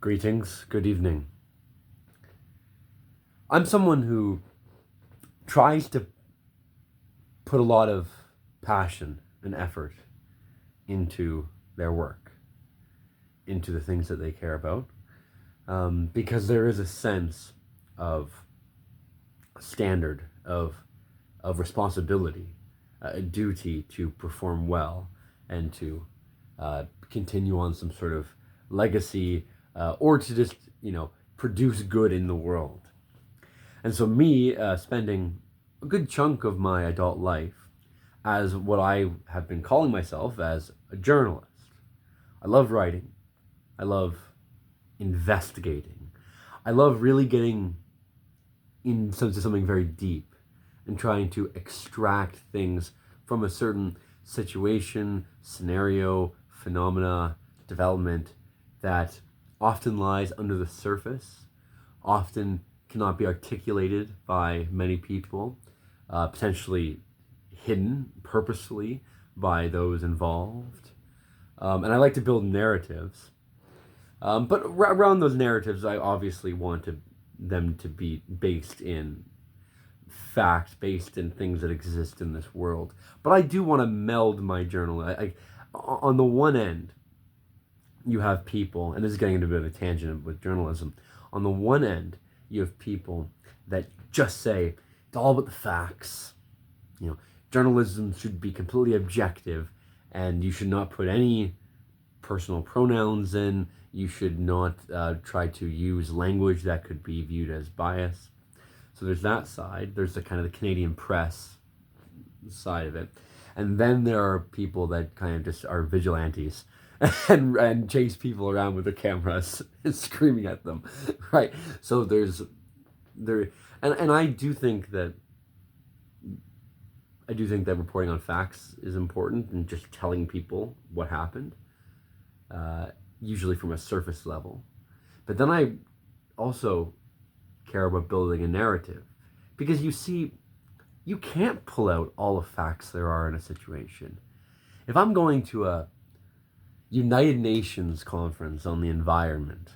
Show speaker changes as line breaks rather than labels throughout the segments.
Greetings, good evening. I'm someone who tries to put a lot of passion and effort into their work, into the things that they care about, because there is a sense of standard, of responsibility, a duty to perform well and to continue on some sort of legacy, or to just, produce good in the world. And so, me spending a good chunk of my adult life as what I have been calling myself as a journalist. I love writing. I love investigating. I love really getting into something very deep and trying to extract things from a certain situation, scenario, phenomena, development that often lies under the surface, often cannot be articulated by many people, potentially hidden purposefully by those involved. And I like to build narratives. But around those narratives, I obviously want them to be based in fact, based in things that exist in this world. But I do want to meld my journal. On the one end, you have people, and this is getting into a bit of a tangent with journalism. On the one end, you have people that just say it's all about the facts. Journalism should be completely objective, and you should not put any personal pronouns in. You should not try to use language that could be viewed as bias. So there's that side. There's the kind of the Canadian press side of it. And then there are people that kind of just are vigilantes and chase people around with their cameras and screaming at them, right? So and I do think that reporting on facts is important and just telling people what happened, usually from a surface level. But then I also care about building a narrative, because you can't pull out all the facts there are in a situation. If I'm going to a United Nations conference on the environment,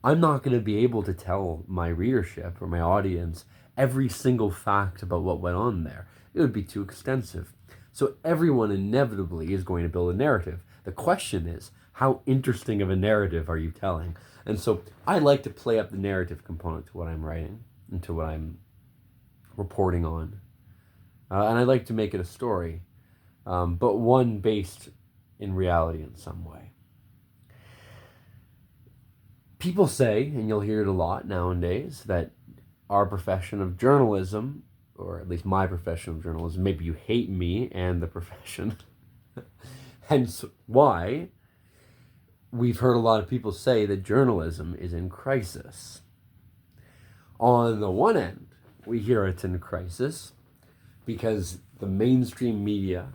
I'm not going to be able to tell my readership or my audience every single fact about what went on there. It would be too extensive. So everyone inevitably is going to build a narrative. The question is, how interesting of a narrative are you telling? And so I like to play up the narrative component to what I'm writing and to what I'm reporting on. And I like to make it a story, but one based in reality in some way. People say, and you'll hear it a lot nowadays, that our profession of journalism, or at least my profession of journalism, maybe you hate me and the profession, hence why we've heard a lot of people say that journalism is in crisis. On the one end, we hear it's in crisis because the mainstream media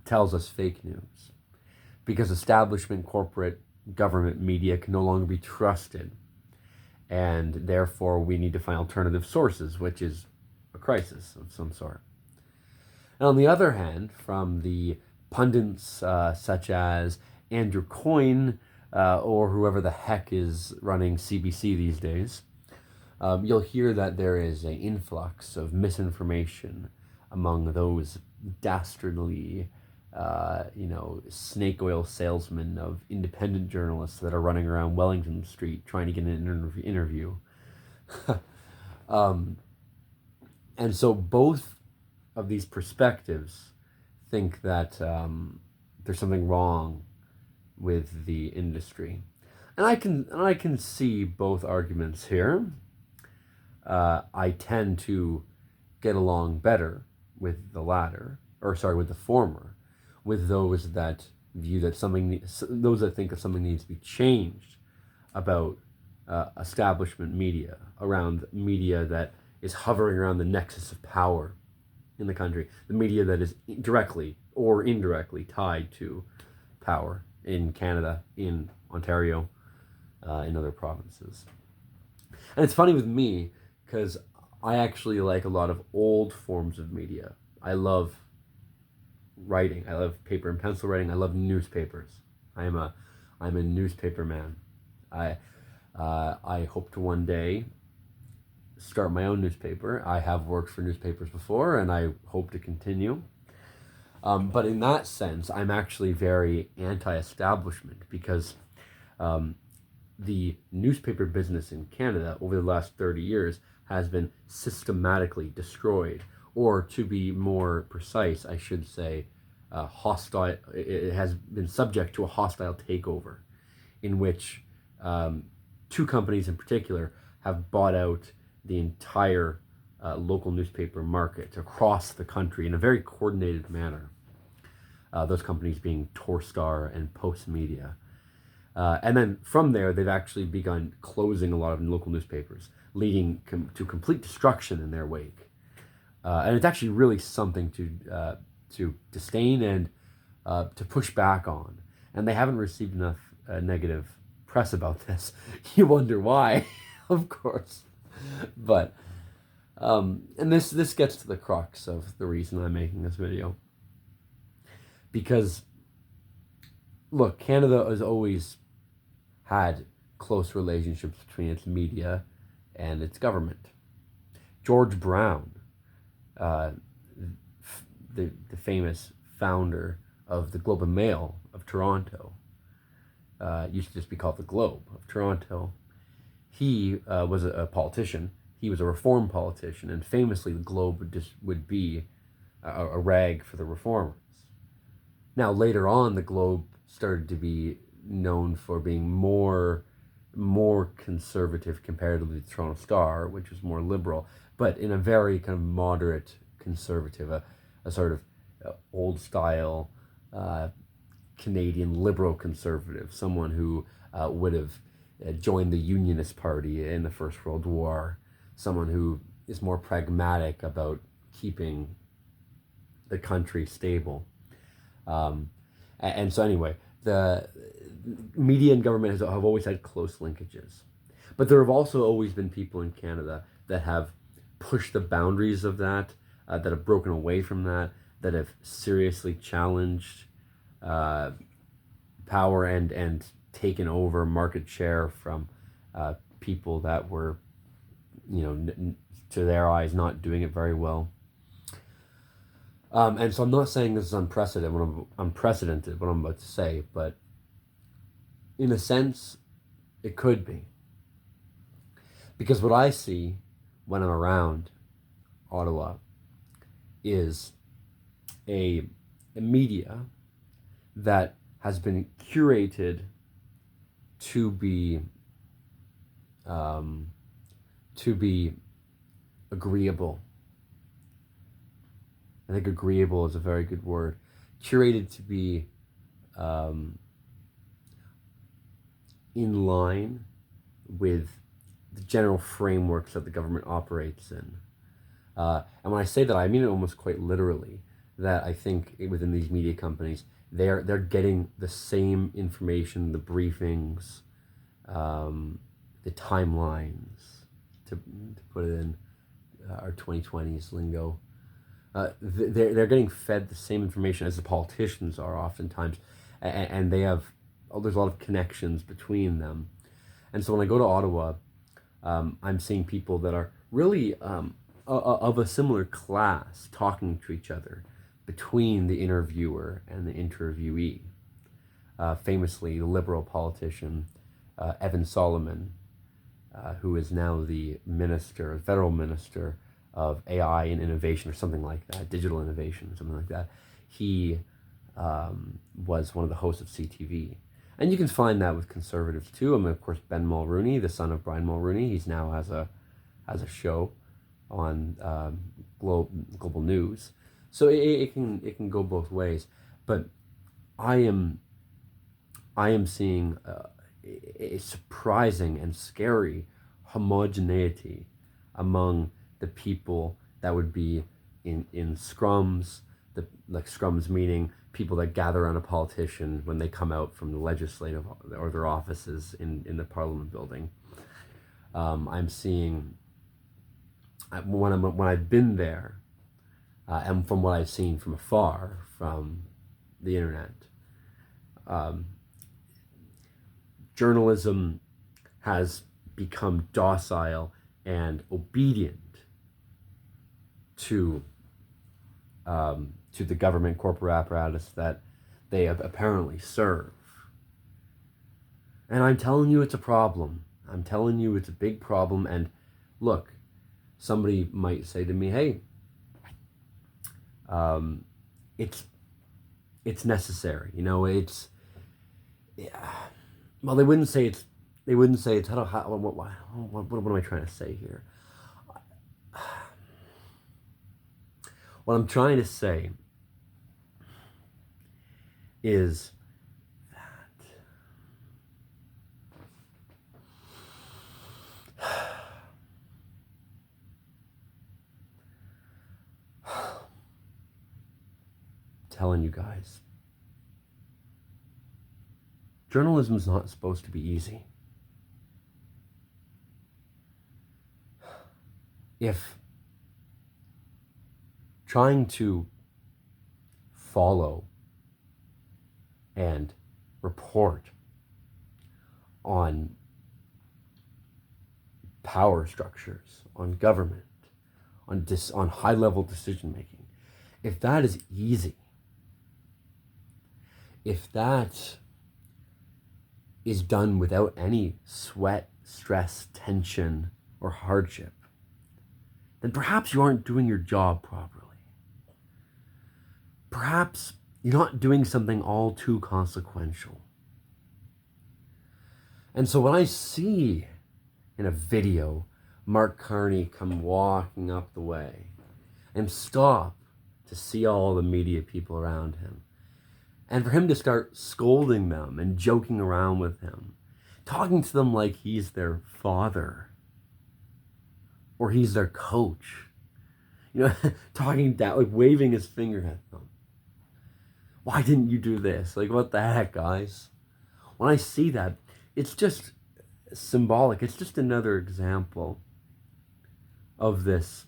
tells us fake news, because establishment, corporate, government media can no longer be trusted, and therefore we need to find alternative sources, which is a crisis of some sort. And on the other hand, from the pundits such as Andrew Coyne or whoever the heck is running CBC these days, you'll hear that there is an influx of misinformation among those dastardly snake oil salesmen of independent journalists that are running around Wellington Street trying to get an interview. And so both of these perspectives think that there's something wrong with the industry. And I can see both arguments here. I tend to get along better with the with the former, with those that view that those that think that something needs to be changed about establishment media, around media that is hovering around the nexus of power in the country, the media that is directly or indirectly tied to power in Canada, in Ontario, in other provinces. And it's funny with me because I actually like a lot of old forms of media. I love writing. I love paper and pencil writing. I love newspapers. I am a I'm a newspaper man. I hope to one day start my own newspaper. I have worked for newspapers before, and I hope to continue. But in that sense, I'm actually very anti-establishment because the newspaper business in Canada over the last 30 years has been systematically destroyed, or to be more precise, I should say, hostile. It has been subject to a hostile takeover, in which two companies in particular have bought out the entire local newspaper market across the country in a very coordinated manner. Those companies being Torstar and Postmedia. And then from there, they've actually begun closing a lot of local newspapers, leading to complete destruction in their wake. And it's actually really something to disdain and to push back on. And they haven't received enough negative press about this. You wonder why, of course. But and this gets to the crux of the reason I'm making this video. Because look, Canada has always had close relationships between its media and its government. George Brown, the famous founder of the Globe and Mail of Toronto, used to just be called the Globe of Toronto. He was a politician. He was a reform politician, and famously, the Globe would be a rag for the reformers. Now, later on, the Globe started to be known for being more conservative comparatively to the Toronto Star, which was more liberal, but in a very kind of moderate conservative, a sort of old style Canadian liberal conservative, someone who would have joined the Unionist Party in the First World War, someone who is more pragmatic about keeping the country stable. And so anyway, the media and government have always had close linkages. But there have also always been people in Canada that have pushed the boundaries of that, that have broken away from that have seriously challenged power and taken over market share from people that were, to their eyes, not doing it very well. And so I'm not saying this is unprecedented, what I'm about to say, but in a sense, it could be. Because what I see when I'm around Ottawa is a media that has been curated to be agreeable. I think agreeable is a very good word. Curated to be in line with the general frameworks that the government operates in. And when I say that, I mean it almost quite literally, that I think within these media companies, they're getting the same information, the briefings, the timelines, to put it in our 2020s lingo. They're getting fed the same information as the politicians are oftentimes, and they have, there's a lot of connections between them. And so when I go to Ottawa, I'm seeing people that are really of a similar class talking to each other between the interviewer and the interviewee. Famously, the Liberal politician Evan Solomon, who is now the federal minister of AI and innovation, or something like that, digital innovation, something like that. He was one of the hosts of CTV. And you can find that with conservatives too. I mean, of course, Ben Mulroney, the son of Brian Mulroney, he's now has a show on Global News. So it can go both ways. But I am seeing a surprising and scary homogeneity among the people that would be in scrums, scrums meaning people that gather around a politician when they come out from the legislative or their offices in the Parliament building. I'm seeing, when I've been there, and from what I've seen from afar, from the internet, journalism has become docile and obedient to the government corporate apparatus that they apparently serve. And I'm telling you it's a problem. I'm telling you it's a big problem. And look, somebody might say to me, hey, it's necessary. You know, it's, yeah. Well, they wouldn't say it's, what am I trying to say here? What I'm trying to say is that telling you guys, journalism is not supposed to be easy. If trying to follow and report on power structures, on government, on high-level decision-making, if that is easy, if that is done without any sweat, stress, tension, or hardship, then perhaps you aren't doing your job properly. Perhaps you're not doing something all too consequential. And so when I see in a video Mark Carney come walking up the way and stop to see all the media people around him, and for him to start scolding them and joking around with him, talking to them like he's their father or he's their coach, you know, talking down, like waving his finger at them. Why didn't you do this? Like, what the heck, guys? When I see that, it's just symbolic. It's just another example of this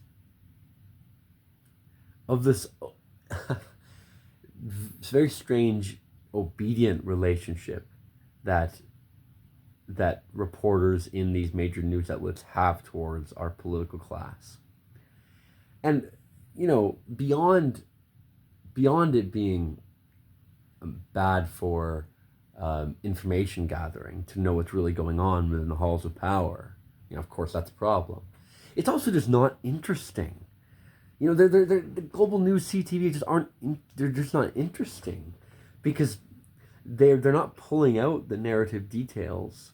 very strange, obedient relationship that reporters in these major news outlets have towards our political class. And, you know, beyond it being bad for information gathering, to know what's really going on within the halls of power, you know, of course that's a problem. It's also just not interesting. You know, the global news CTV just they're just not interesting, because they're not pulling out the narrative details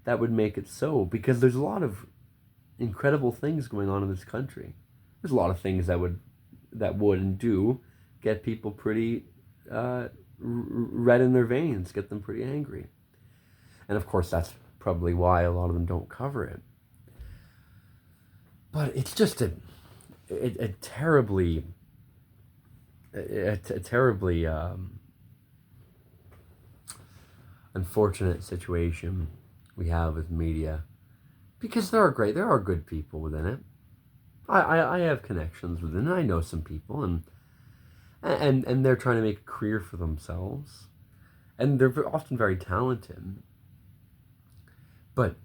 that would make it so, because there's a lot of incredible things going on in this country. There's a lot of things that would and do get people pretty red in their veins, get them pretty angry. And of course that's probably why a lot of them don't cover it. But it's just a terribly unfortunate situation we have with media, because there are good people within it. I have connections within it. I know some people, and they're trying to make a career for themselves, and they're often very talented, but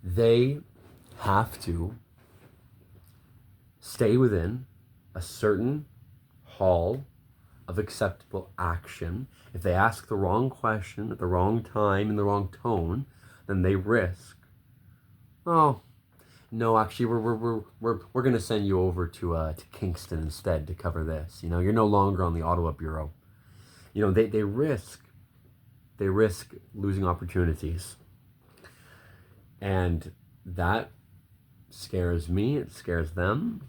they have to stay within a certain hall of acceptable action. If they ask the wrong question at the wrong time in the wrong tone, then they risk, oh no, actually we're going to send you over to Kingston instead to cover this. You know, you're no longer on the Ottawa bureau. You know, they risk losing opportunities, and that scares me. It scares them.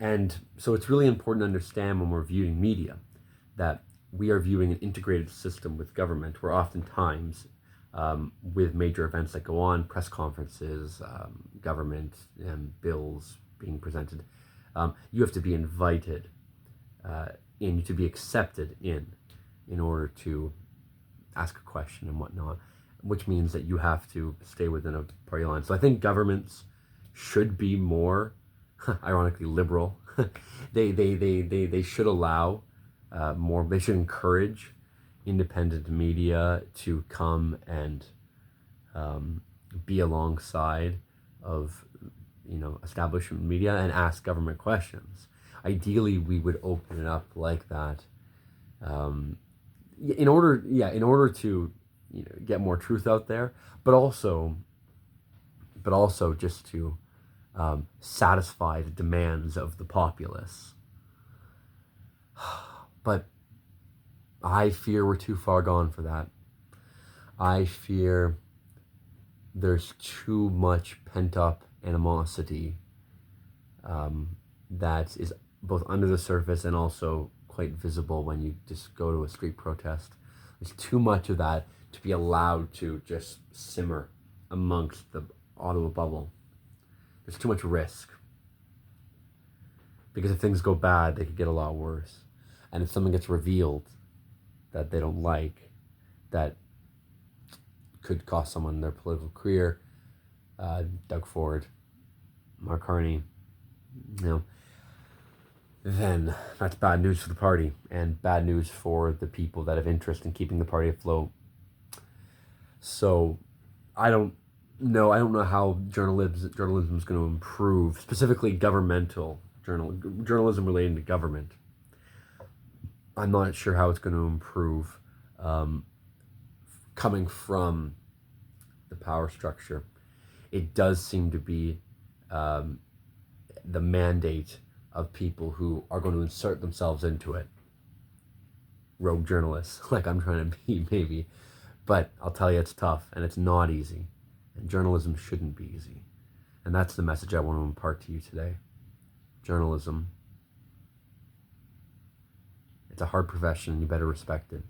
And so it's really important to understand, when we're viewing media, that we are viewing an integrated system with government, where oftentimes with major events that go on, press conferences, government bills being presented, you have to be invited in, to be accepted in order to ask a question and whatnot, which means that you have to stay within a party line. So I think governments should be more, ironically, liberal. they should allow more. They should encourage independent media to come and be alongside of, establishment media and ask government questions. Ideally, we would open it up like that, in order to, get more truth out there, but also just to satisfy the demands of the populace. But I fear we're too far gone for that. I fear there's too much pent-up animosity that is both under the surface and also quite visible when you just go to a street protest. There's too much of that to be allowed to just simmer amongst the Ottawa bubble. There's too much risk. Because if things go bad, they could get a lot worse. And if something gets revealed that they don't like, that could cost someone their political career, Doug Ford, Mark Carney, then that's bad news for the party and bad news for the people that have interest in keeping the party afloat. So I don't know how journalism is going to improve, specifically governmental journalism relating to government. I'm not sure how it's going to improve coming from the power structure. It does seem to be the mandate of people who are going to insert themselves into it. Rogue journalists, like I'm trying to be, maybe. But I'll tell you, it's tough and it's not easy. And journalism shouldn't be easy. And that's the message I want to impart to you today. Journalism, it's a hard profession, you better respect it.